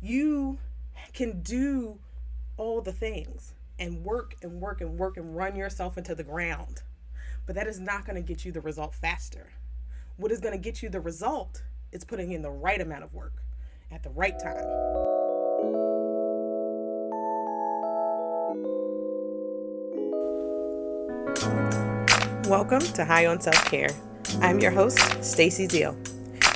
You can do all the things and work and work and work and run yourself into the ground. But that is not going to get you the result faster. What is going to get you the result is putting in the right amount of work at the right time. Welcome to High on Self-Care. I'm your host, Stacey Zeal,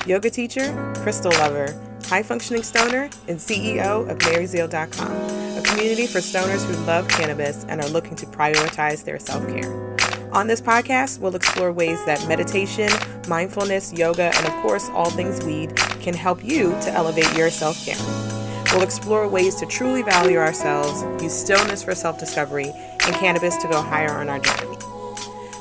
yoga teacher, crystal lover, high-functioning stoner, and CEO of MaryZeal.com, a community for stoners who love cannabis and are looking to prioritize their self-care. On this podcast, we'll explore ways that meditation, mindfulness, yoga, and of course, all things weed can help you to elevate your self-care. We'll explore ways to truly value ourselves, use stillness for self-discovery, and cannabis to go higher on our journey.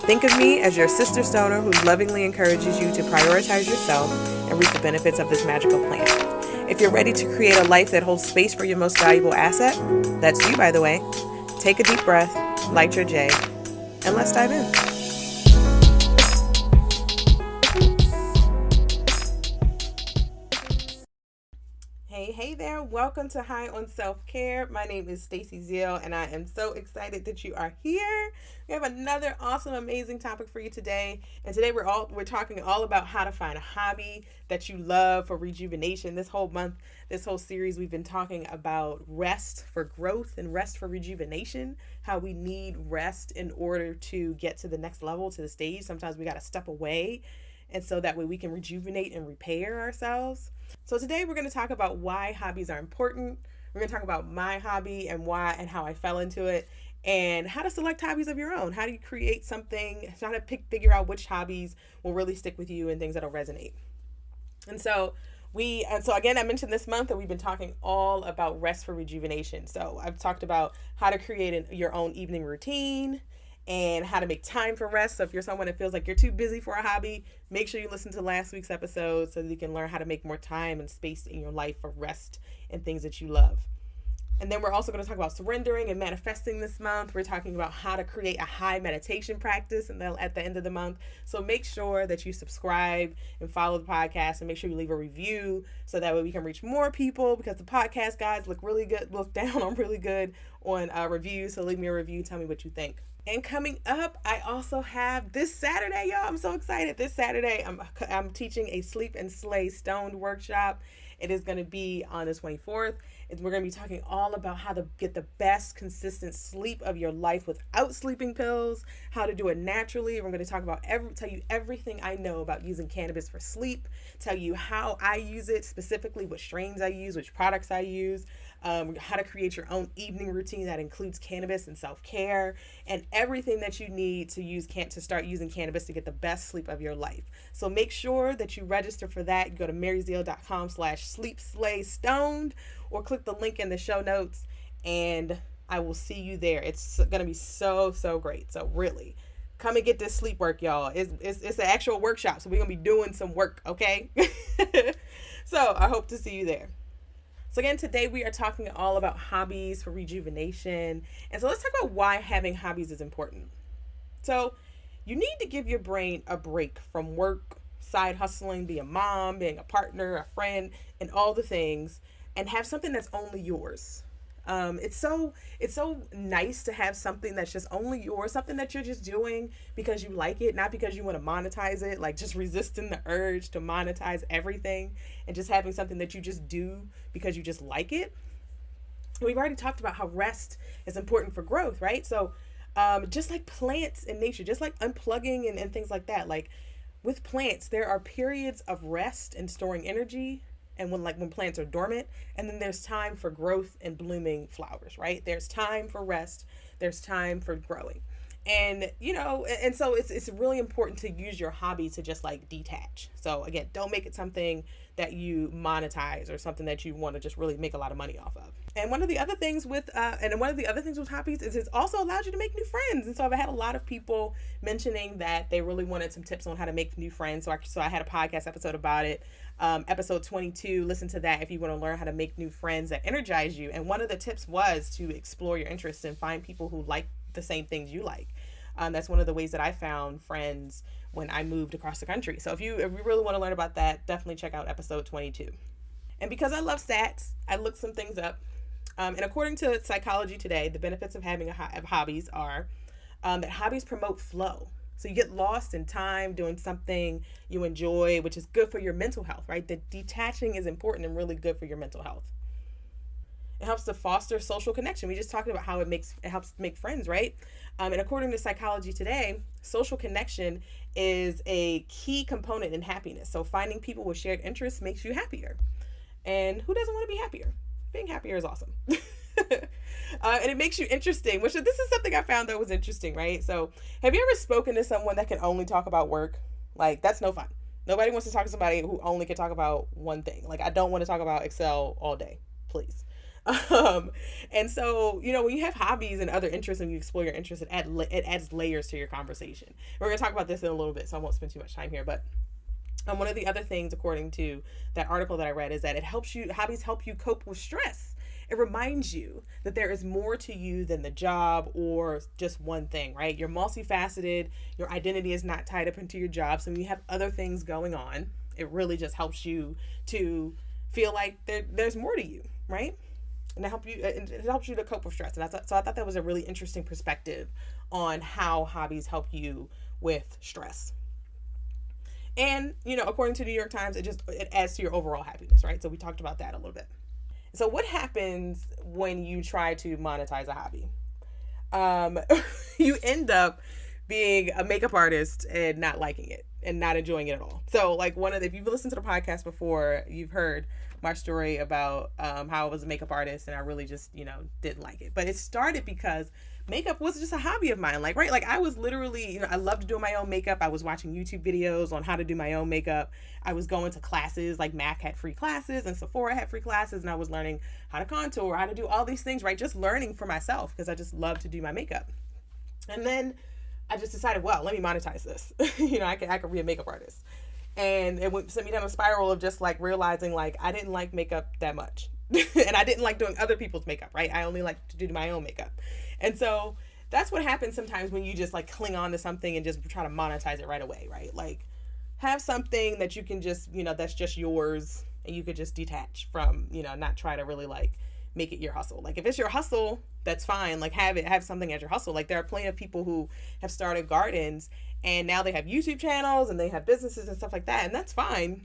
Think of me as your sister stoner who lovingly encourages you to prioritize yourself and reap the benefits of this magical plant. If you're ready to create a life that holds space for your most valuable asset, that's you, by the way, take a deep breath, light your J, and let's dive in. Hey there, welcome to High on Self-Care. My name is Stacey Zeal, and I am so excited that you are here. We have another awesome, amazing topic for you today. And today we're talking all about how to find a hobby that you love for rejuvenation. This whole month, this whole series, we've been talking about rest for growth and rest for rejuvenation, how we need rest in order to get to the next level, to the stage. Sometimes we got to step away, and so that way we can rejuvenate and repair ourselves. So today we're going to talk about why hobbies are important. We're going to talk about my hobby and why and how I fell into it, and how to select hobbies of your own. How do you create something? How to figure out which hobbies will really stick with you and things that'll resonate. And so again, I mentioned this month that we've been talking all about rest for rejuvenation. So I've talked about how to create your own evening routine and how to make time for rest. So if you're someone that feels like you're too busy for a hobby, make sure you listen to last week's episode so that you can learn how to make more time and space in your life for rest and things that you love. And then we're also going to talk about surrendering and manifesting this month. We're talking about how to create a high meditation practice at the end of the month. So make sure that you subscribe and follow the podcast, and make sure you leave a review so that way we can reach more people, because the podcast guys look down on really good on reviews. So leave me a review. Tell me what you think. And coming up, I also have this Saturday, y'all. I'm so excited. This Saturday, I'm teaching a Sleep and Slay Stoned workshop. It is going to be on the 24th. We're going to be talking all about how to get the best consistent sleep of your life without sleeping pills, how to do it naturally. We're going to talk about tell you everything I know about using cannabis for sleep, tell you how I use it, specifically what strains I use, which products I use, how to create your own evening routine that includes cannabis and self-care, and everything that you need to start using cannabis to get the best sleep of your life. So make sure that you register for that. You go to maryzeal.com/sleepslaystoned, or click the link in the show notes, and I will see you there. It's going to be so great. So really, come and get this sleep work, y'all. It's an actual workshop, so we're going to be doing some work, okay? So I hope to see you there. So again, today we are talking all about hobbies for rejuvenation. And so let's talk about why having hobbies is important. So you need to give your brain a break from work, side hustling, being a mom, being a partner, a friend, and all the things, and have something that's only yours. It's so nice to have something that's just only yours, something that you're just doing because you like it, not because you want to monetize it, like just resisting the urge to monetize everything and just having something that you just do because you just like it. We've already talked about how rest is important for growth, right? So just like plants in nature, just like unplugging and things like that, like with plants, there are periods of rest and storing energy, and when plants are dormant, and then there's time for growth and blooming flowers, right? There's time for rest, there's time for growing. And, and so it's really important to use your hobby to just like detach. So again, don't make it something that you monetize or something that you want to just really make a lot of money off of. And one of the other things with hobbies is it also allows you to make new friends. And so I've had a lot of people mentioning that they really wanted some tips on how to make new friends. So I had a podcast episode about it. Episode 22, listen to that if you want to learn how to make new friends that energize you. And one of the tips was to explore your interests and find people who like the same things you like. That's one of the ways that I found friends when I moved across the country. So if you really want to learn about that, definitely check out episode 22. And because I love stats, I looked some things up. And according to Psychology Today, the benefits of having of hobbies are that hobbies promote flow. So you get lost in time doing something you enjoy, which is good for your mental health, right? The detaching is important and really good for your mental health. It helps to foster social connection. We just talked about how it helps make friends, right? And according to Psychology Today, social connection is a key component in happiness. So finding people with shared interests makes you happier. And who doesn't want to be happier? Being happier is awesome. And it makes you interesting, which this is something I found that was interesting, right? So have you ever spoken to someone that can only talk about work? Like, that's no fun. Nobody wants to talk to somebody who only can talk about one thing. Like, I don't want to talk about Excel all day, please. And so, when you have hobbies and other interests and you explore your interests, it adds layers to your conversation. We're going to talk about this in a little bit, so I won't spend too much time here. But one of the other things, according to that article that I read, is that hobbies help you cope with stress. It reminds you that there is more to you than the job or just one thing, right? You're multifaceted. Your identity is not tied up into your job. So when you have other things going on, it really just helps you to feel like there's more to you, right? And it helps you to cope with stress. And I thought that was a really interesting perspective on how hobbies help you with stress. And, according to the New York Times, it adds to your overall happiness, right? So we talked about that a little bit. So what happens when you try to monetize a hobby? You end up being a makeup artist and not liking it and not enjoying it at all. So like if you've listened to the podcast before, you've heard my story about how I was a makeup artist and I really just, didn't like it. But it started because makeup was just a hobby of mine. Like, right. Like I was literally, I loved doing my own makeup. I was watching YouTube videos on how to do my own makeup. I was going to classes, like MAC had free classes and Sephora had free classes. And I was learning how to contour, how to do all these things, right? Just learning for myself because I just love to do my makeup. And then I just decided, well, let me monetize this. I could be a makeup artist. And it sent me down a spiral of just like realizing like I didn't like makeup that much. And I didn't like doing other people's makeup, right? I only like to do my own makeup. And so that's what happens sometimes when you just like cling on to something and just try to monetize it right away, right? Like have something that you can just, that's just yours and you could just detach from, not try to really like make it your hustle. Like if it's your hustle, that's fine. Like have something as your hustle. Like there are plenty of people who have started gardens and now they have YouTube channels and they have businesses and stuff like that. And that's fine.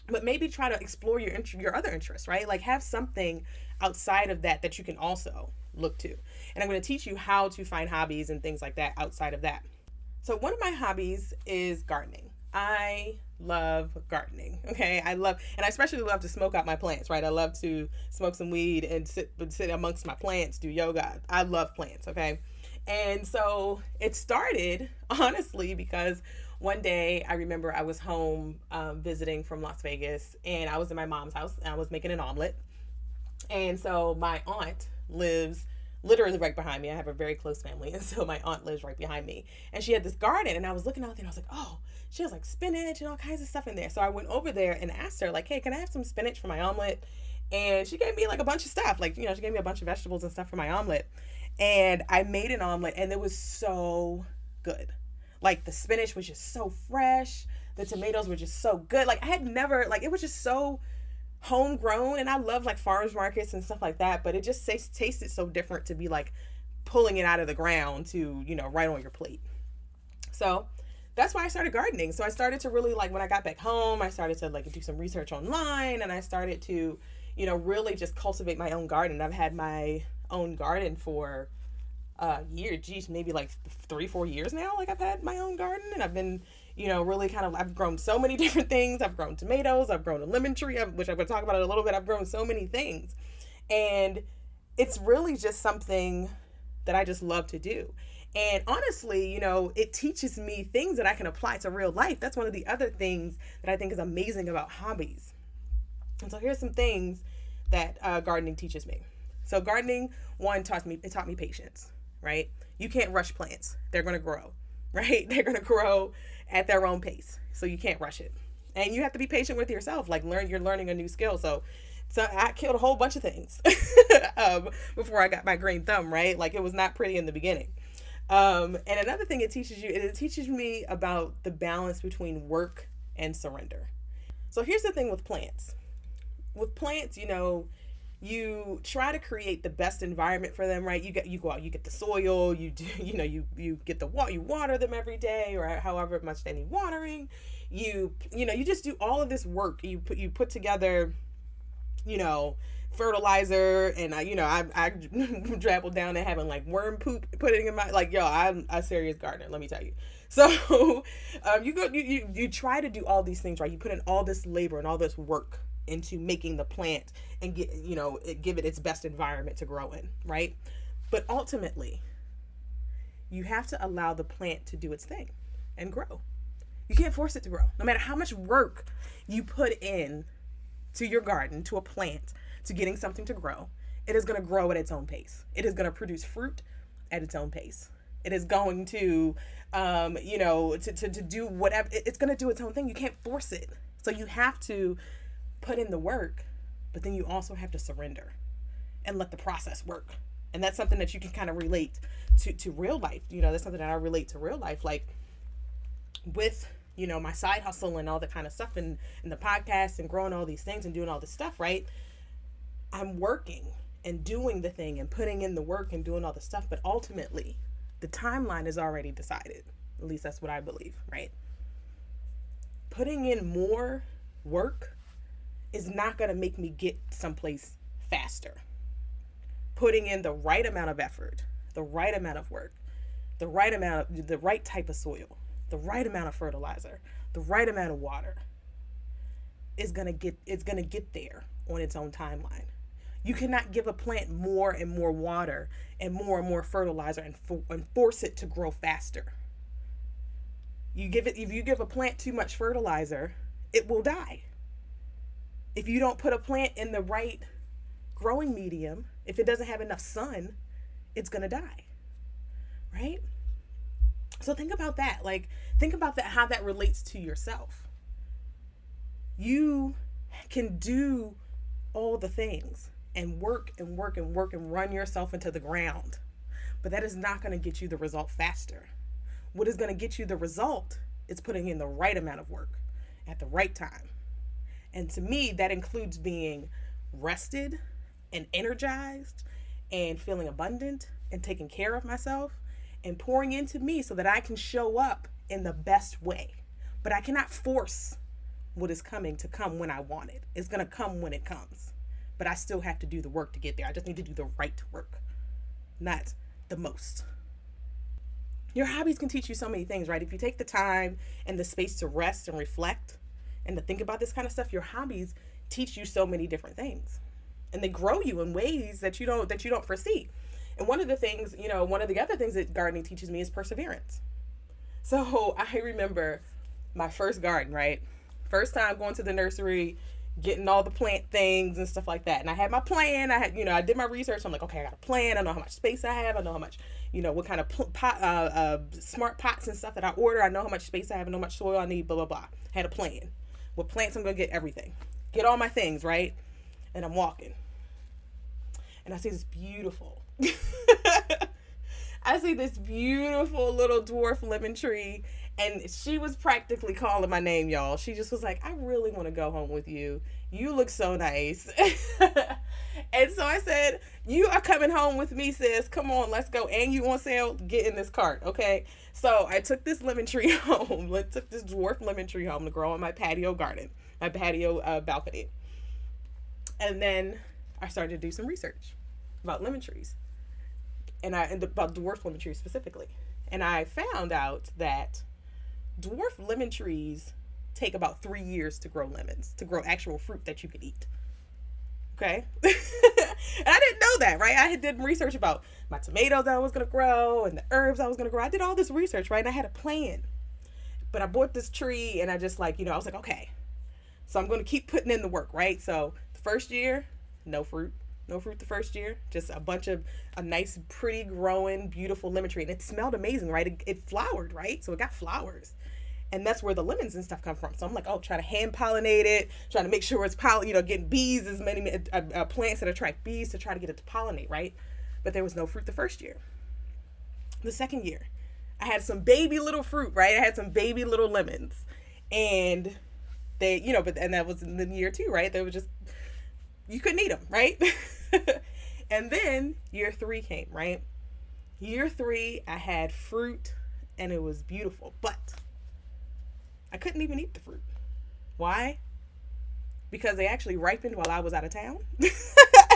But maybe try to explore your other interests, right? Like have something outside of that you can also look to. And I'm going to teach you how to find hobbies and things like that outside of that. So one of my hobbies is gardening. I love gardening. Okay. And I especially love to smoke out my plants, right? I love to smoke some weed and sit amongst my plants, do yoga. I love plants. Okay. And so it started honestly because one day I remember I was home visiting from Las Vegas and I was in my mom's house and I was making an omelet. And so my aunt lives literally right behind me. I have a very close family. And so my aunt lives right behind me. And she had this garden and I was looking out there and I was like, oh, she has like spinach and all kinds of stuff in there. So I went over there and asked her like, hey, can I have some spinach for my omelet? And she gave me like a bunch of stuff. Like, she gave me a bunch of vegetables and stuff for my omelet. And I made an omelet and it was so good. Like the spinach was just so fresh. The tomatoes were just so good. Like I had never, like it was just so homegrown. And I love like farmers markets and stuff like that. But it just tasted so different to be like pulling it out of the ground to, right on your plate. So that's why I started gardening. So I started to really like when I got back home, I started to like do some research online and I started to, really just cultivate my own garden. I've had my own garden for maybe like 3-4 years now. Like I've had my own garden and I've been, really I've grown so many different things. I've grown tomatoes, I've grown a lemon tree, which I'm going to talk about it a little bit. I've grown so many things and it's really just something that I just love to do. And honestly, it teaches me things that I can apply to real life. That's one of the other things that I think is amazing about hobbies. And so here's some things that gardening teaches me. So gardening, one, taught me patience, right? You can't rush plants. They're going to grow, right? They're going to grow at their own pace. So you can't rush it. And you have to be patient with yourself. Like you're learning a new skill. So I killed a whole bunch of things before I got my green thumb, right? Like it was not pretty in the beginning. And another thing it teaches me about the balance between work and surrender. So here's the thing with plants. with plants, you try to create the best environment for them, right? You go out, you get the soil, you do, you get the water, you water them every day or however much they need watering. You just do all of this work. You put together, fertilizer, and I dabbled down and having like worm poop putting in my, like, yo, I'm a serious gardener, let me tell you. So you try to do all these things, right? You put in all this labor and all this work into making the plant and give it its best environment to grow in, right? But ultimately, you have to allow the plant to do its thing and grow. You can't force it to grow. No matter how much work you put in to your garden, to a plant, to getting something to grow, it is going to grow at its own pace. It is going to produce fruit at its own pace. It is going to, to do whatever. It's going to do its own thing. You can't force it. So you have to put in the work, but then you also have to surrender and let the process work. And that's something that you can kind of relate to real life. That's something that I relate to real life. Like with, my side hustle and all that kind of stuff and the podcast and growing all these things and doing all this stuff, right? I'm working and doing the thing and putting in the work and doing all the stuff. But ultimately, the timeline is already decided. At least that's what I believe, right? Putting in more work is not going to make me get someplace faster. Putting in the right amount of effort, the right amount of work, the right type of soil, the right amount of fertilizer, the right amount of water it's going to get there on its own timeline. You cannot give a plant more and more water and more fertilizer and force it to grow faster. If you give a plant too much fertilizer, it will die. If you don't put a plant in the right growing medium, if it doesn't have enough sun, it's going to die. Right? So think about that. Think about that, how that relates to yourself. You can do all the things and work and run yourself into the ground, but that is not going to get you the result faster. What is going to get you the result is putting in the right amount of work at the right time. And to me, that includes being rested and energized and feeling abundant and taking care of myself and pouring into me so that I can show up in the best way. But I cannot force what is coming to come when I want it. It's going to come when it comes. But I still have to do the work to get there. I just need to do the right work, not the most. Your hobbies can teach you so many things, right? If you take the time and the space to rest and reflect and to think about this kind of stuff, your hobbies teach you so many different things. And they grow you in ways that you don't foresee. And one of the other things that gardening teaches me is perseverance. So I remember my first garden, right? First time going to the nursery, getting all the plant things and stuff like that. And I had my plan. I did my research. I'm like, okay, I got a plan. I know how much space I have. I know how much, what kind of smart pots and stuff that I order. I know how much space I have. I know how much soil I need, blah, blah, blah. I had a plan. What plants I'm going to get, everything. Get all my things, right? And I'm walking. And I see this beautiful little dwarf lemon tree. And she was practically calling my name, y'all. She just was like, I really want to go home with you. You look so nice. And so I said, you are coming home with me, sis. Come on, let's go. And you on sale? Get in this cart, okay? So I took this lemon tree home. Took this dwarf lemon tree home to grow on my patio garden, my patio balcony. And then I started to do some research about lemon trees. And about dwarf lemon trees specifically. And I found out that dwarf lemon trees take about 3 years to grow lemons, to grow actual fruit that you could eat. Okay? And I didn't know that, right? I had did research about my tomatoes that I was going to grow and the herbs I was going to grow. I did all this research, right? And I had a plan. But I bought this tree and I just I was like, okay. So I'm going to keep putting in the work, right? So the first year, no fruit. No fruit the first year, just a nice, pretty growing, beautiful lemon tree. And it smelled amazing, right? It flowered, right? So it got flowers. And that's where the lemons and stuff come from. So I'm like, trying to hand pollinate it, trying to make sure it's getting bees, as many plants that attract bees to try to get it to pollinate, right? But there was no fruit the first year. The second year, I had some baby little fruit, right? I had some baby little lemons. And they, and that was in the year 2, right? They were just you couldn't eat them, right? And then year 3 came, right? Year 3, I had fruit and it was beautiful, but I couldn't even eat the fruit. Why? Because they actually ripened while I was out of town.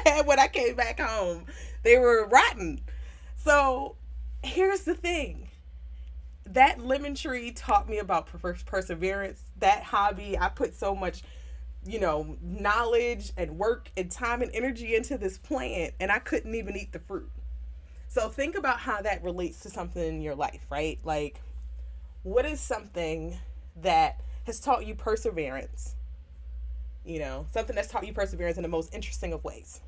And when I came back home, they were rotten. So here's the thing. That lemon tree taught me about perseverance. That hobby, I put so much, knowledge and work and time and energy into this plant, and I couldn't even eat the fruit. So think about how that relates to something in your life, right? Like, what is something that has taught you perseverance? Something that's taught you perseverance in the most interesting of ways,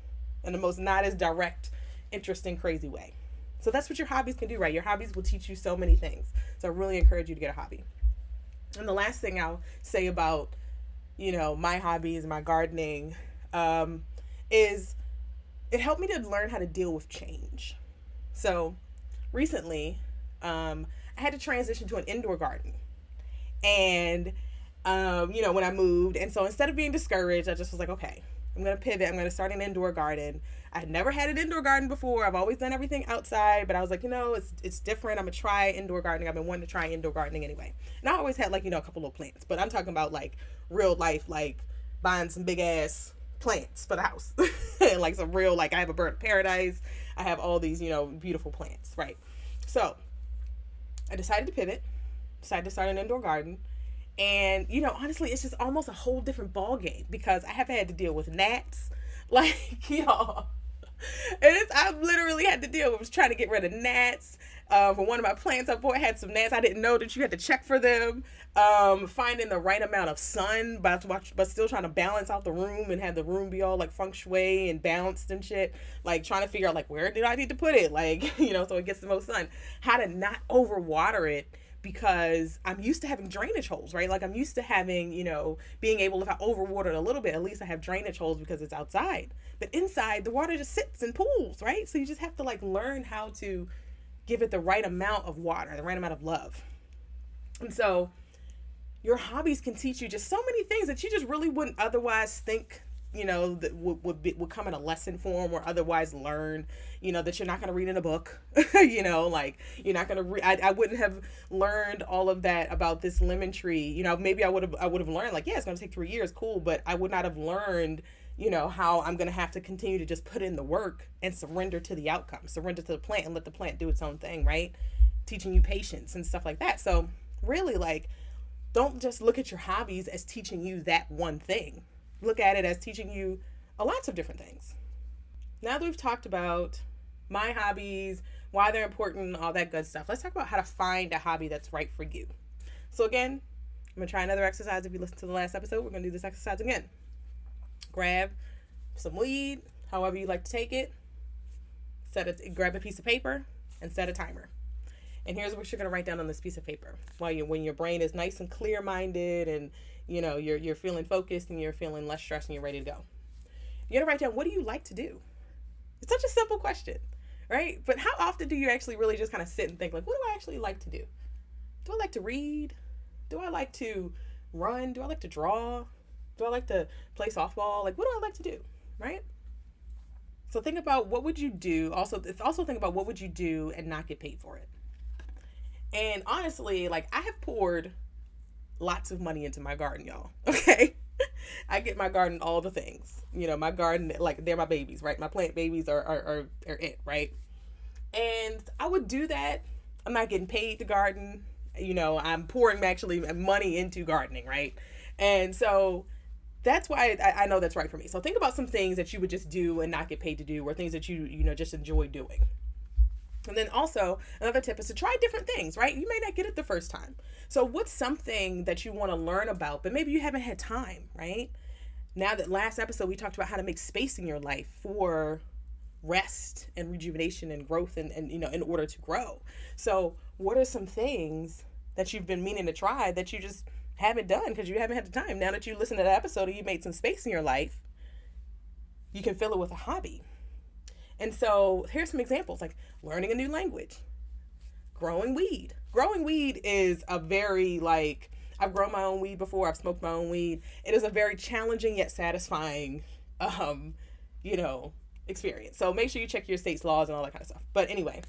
in the most not as direct, interesting, crazy way. So that's what your hobbies can do, right? Your hobbies will teach you so many things. So I really encourage you to get a hobby. And the last thing I'll say about, my hobbies, my gardening, is it helped me to learn how to deal with change. So recently, I had to transition to an indoor garden. And, when I moved. And so instead of being discouraged, I just was like, okay, I'm going to pivot. I'm going to start an indoor garden. I had never had an indoor garden before. I've always done everything outside, but I was like, it's different. I'm going to try indoor gardening. I've been wanting to try indoor gardening anyway. And I always had a couple of plants, but I'm talking about like real life, like buying some big ass plants for the house. And like some real, I have a bird of paradise. I have all these, beautiful plants, right? So I decided to pivot, decided to start an indoor garden. And, honestly, it's just almost a whole different ball game because I have had to deal with gnats. Y'all, I've literally had to deal with trying to get rid of gnats. For one of my plants I bought had some gnats. I didn't know that you had to check for them. Finding the right amount of sun, but still trying to balance out the room and have the room be all feng shui and balanced and shit. Trying to figure out where did I need to put it? So it gets the most sun. How to not overwater it. Because I'm used to having drainage holes, right? I'm used to having, being able, if I overwater a little bit, at least I have drainage holes because it's outside. But inside, the water just sits in pools, right? So you just have to learn how to give it the right amount of water, the right amount of love. And so your hobbies can teach you just so many things that you just really wouldn't otherwise think that would come in a lesson form or otherwise learn, that you're not going to read in a book, you're not going to I wouldn't have learned all of that about this lemon tree. Maybe I would have learned it's going to take 3 years. Cool. But I would not have learned, how I'm going to have to continue to just put in the work and surrender to the outcome, surrender to the plant and let the plant do its own thing. Right. Teaching you patience and stuff like that. So really don't just look at your hobbies as teaching you that one thing. Look at it as teaching you lots of different things. Now that we've talked about my hobbies, why they're important, all that good stuff, let's talk about how to find a hobby that's right for you. So again, I'm going to try another exercise. If you listen to the last episode, we're going to do this exercise again. Grab some weed, however you like to take it. Grab a piece of paper and set a timer. And here's what you're going to write down on this piece of paper when your brain is nice and clear-minded and you're feeling focused and you're feeling less stressed and you're ready to go. You're going to write down, what do you like to do? It's such a simple question, right? But how often do you actually really just kind of sit and think what do I actually like to do? Do I like to read? Do I like to run? Do I like to draw? Do I like to play softball? What do I like to do, right? So think about what would you do. Also think about what would you do and not get paid for it. And honestly, I have poured lots of money into my garden, y'all. Okay. I get my garden all the things. My garden, they're my babies, right? My plant babies are it, right? And I would do that. I'm not getting paid to garden. I'm pouring actually money into gardening, right? And so that's why I know that's right for me. So think about some things that you would just do and not get paid to do, or things that you just enjoy doing. And then also another tip is to try different things, right? You may not get it the first time. So what's something that you want to learn about, but maybe you haven't had time, right? Now that last episode, we talked about how to make space in your life for rest and rejuvenation and growth and in order to grow. So what are some things that you've been meaning to try that you just haven't done because you haven't had the time? Now that you listen to that episode and you made some space in your life, you can fill it with a hobby. And so here's some examples, learning a new language, growing weed. Growing weed is a very, I've grown my own weed before. I've smoked my own weed. It is a very challenging yet satisfying um, you know, experience. So make sure you check your state's laws and all that kind of stuff. But anyway,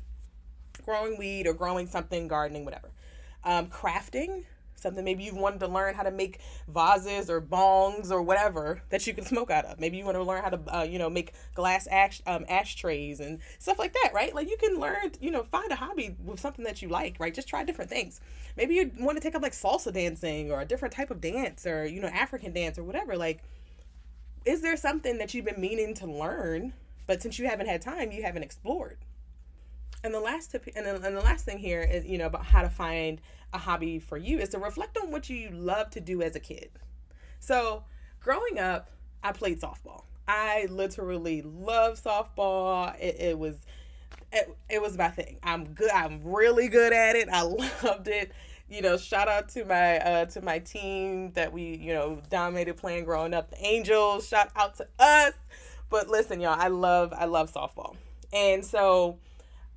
growing weed or growing something, gardening, whatever. Crafting, something maybe you wanted to learn how to make vases or bongs or whatever that you can smoke out of. Maybe you want to learn how to, make glass ashtrays and stuff like that, right? Like you can learn, find a hobby with something that you like, right? Just try different things. Maybe you want to take up like salsa dancing or a different type of dance or, African dance or whatever. Like, is there something that you've been meaning to learn, but since you haven't had time, you haven't explored? And the last tip, and the last thing here is, about how to find a hobby for you is to reflect on what you love to do as a kid. So, growing up, I played softball. I literally love softball. It was my thing. I'm good. I'm really good at it. I loved it. Shout out to my team that we, dominated playing growing up. The Angels. Shout out to us. But listen, y'all, I love softball. And so,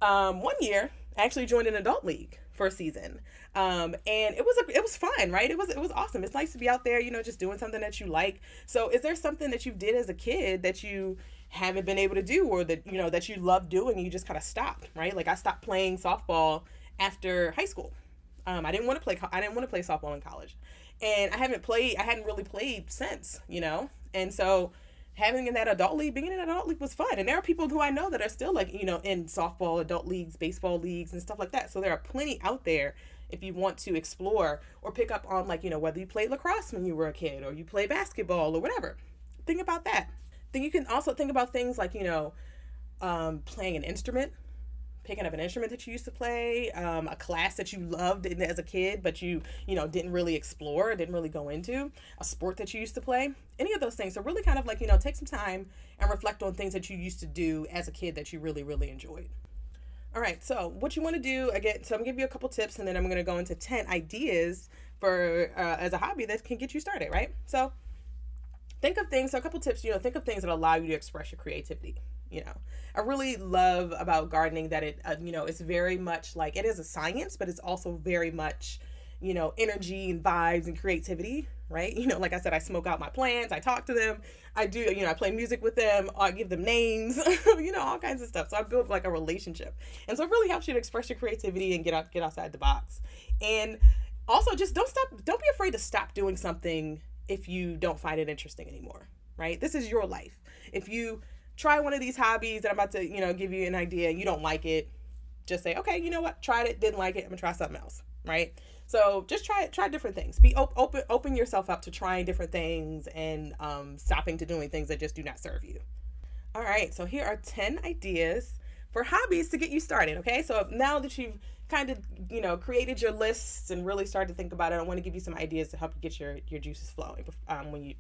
one year, I actually joined an adult league for a season. And it was fun, right? It was awesome. It's nice to be out there, just doing something that you like. So is there something that you did as a kid that you haven't been able to do, or that, that you love doing and you just kind of stopped, right? Like I stopped playing softball after high school. I didn't want to play softball in college, and I hadn't really played since, and so being in that adult league was fun. And there are people who I know that are still like, in softball, adult leagues, baseball leagues and stuff like that. So there are plenty out there if you want to explore or pick up on, like, whether you played lacrosse when you were a kid or you play basketball or whatever. Think about that. Then you can also think about things like, playing an instrument, picking up an instrument that you used to play, a class that you loved as a kid, but you didn't really explore, didn't really go into, a sport that you used to play, any of those things. So really kind of like, take some time and reflect on things that you used to do as a kid that you really, really enjoyed. All right, so what you want to do, again, so I'm going to give you a couple tips, and then I'm going to go into 10 ideas for as a hobby that can get you started, right? So a couple tips, think of things that allow you to express your creativity. I really love about gardening that it, it's very much like, it is a science, but it's also very much, energy and vibes and creativity, right? Like I said, I smoke out my plants, I talk to them, I do, I play music with them, I give them names, all kinds of stuff. So I build like a relationship. And so it really helps you to express your creativity and get outside the box. And also just don't be afraid to stop doing something if you don't find it interesting anymore, right? This is your life. If you try one of these hobbies that I'm about to, give you an idea and you don't like it, just say, okay, you know what? Tried it, didn't like it. I'm gonna try something else, right? So just try different things. Be open yourself up to trying different things and stopping to doing things that just do not serve you. All right, so here are 10 ideas for hobbies to get you started, okay? So now that you've kind of, created your lists and really started to think about it, I want to give you some ideas to help you get your juices flowing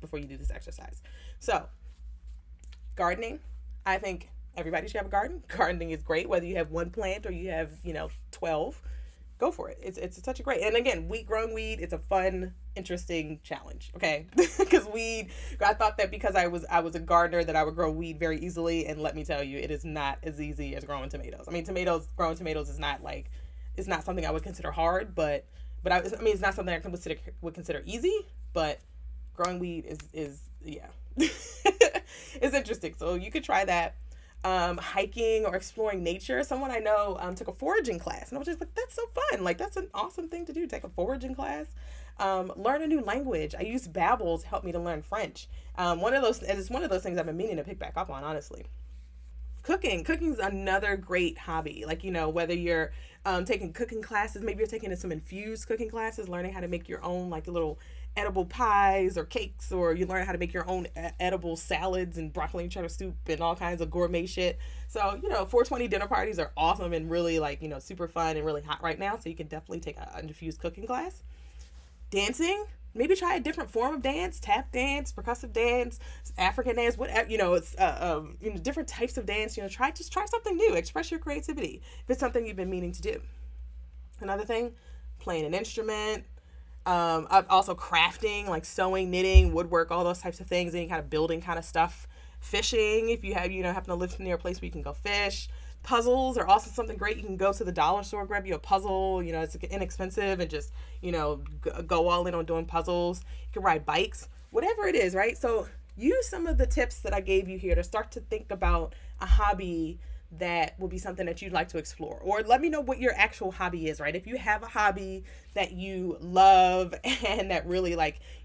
before you do this exercise. So, gardening, I think everybody should have a garden. Gardening is great, whether you have one plant or you have, 12. Go for it. It's such a great, and again, growing weed, it's a fun, interesting challenge, okay? Because weed, I thought that because I was a gardener that I would grow weed very easily, and let me tell you, it is not as easy as growing tomatoes. I mean, growing tomatoes is not like, it's not something I would consider hard, but it's not something I would consider easy, but growing weed is yeah. It's interesting. So you could try that. Hiking or exploring nature. Someone I know took a foraging class, and I was just like, that's so fun. Like, that's an awesome thing to do. Take a foraging class. Learn a new language. I use Babbel to help me to learn French. It's one of those things I've been meaning to pick back up on, honestly. Cooking's another great hobby. Like, whether you're taking cooking classes, maybe you're taking some infused cooking classes, learning how to make your own like little edible pies or cakes, or you learn how to make your own edible salads and broccoli and cheddar soup and all kinds of gourmet shit. So, 420 dinner parties are awesome and really like, super fun and really hot right now. So you can definitely take an infused cooking class. Dancing, maybe try a different form of dance, tap dance, percussive dance, African dance, whatever, it's different types of dance. Try something new, express your creativity if it's something you've been meaning to do. Another thing, playing an instrument. Also crafting, like sewing, knitting, woodwork, all those types of things, any kind of building kind of stuff. Fishing, if you have, happen to live near a place where you can go fish. Puzzles are also something great. You can go to the dollar store, grab you a puzzle, it's inexpensive, and just, go all in on doing puzzles. You can ride bikes, whatever it is, right? So use some of the tips that I gave you here to start to think about a hobby that will be something that you'd like to explore. Or let me know what your actual hobby is, right? If you have a hobby that you love and that really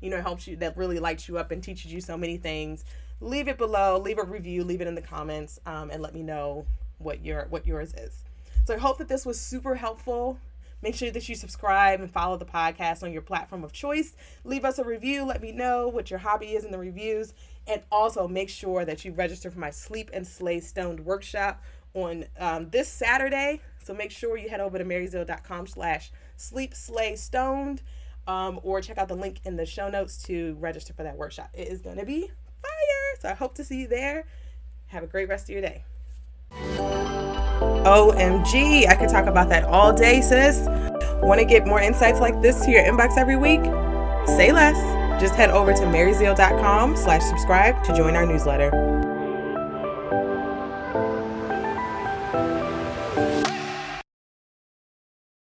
helps you, that really lights you up and teaches you so many things, leave it below, leave a review, leave it in the comments, and let me know what yours is. So I hope that this was super helpful. Make sure that you subscribe and follow the podcast on your platform of choice. Leave us a review. Let me know what your hobby is in the reviews. And also make sure that you register for my Sleep and Slay Stoned workshop on this Saturday. So make sure you head over to maryzille.com/sleepslaystoned or check out the link in the show notes to register for that workshop. It is going to be fire. So I hope to see you there. Have a great rest of your day. OMG, I could talk about that all day, sis. Want to get more insights like this to your inbox every week? Say less. Just head over to maryzille.com/subscribe to join our newsletter.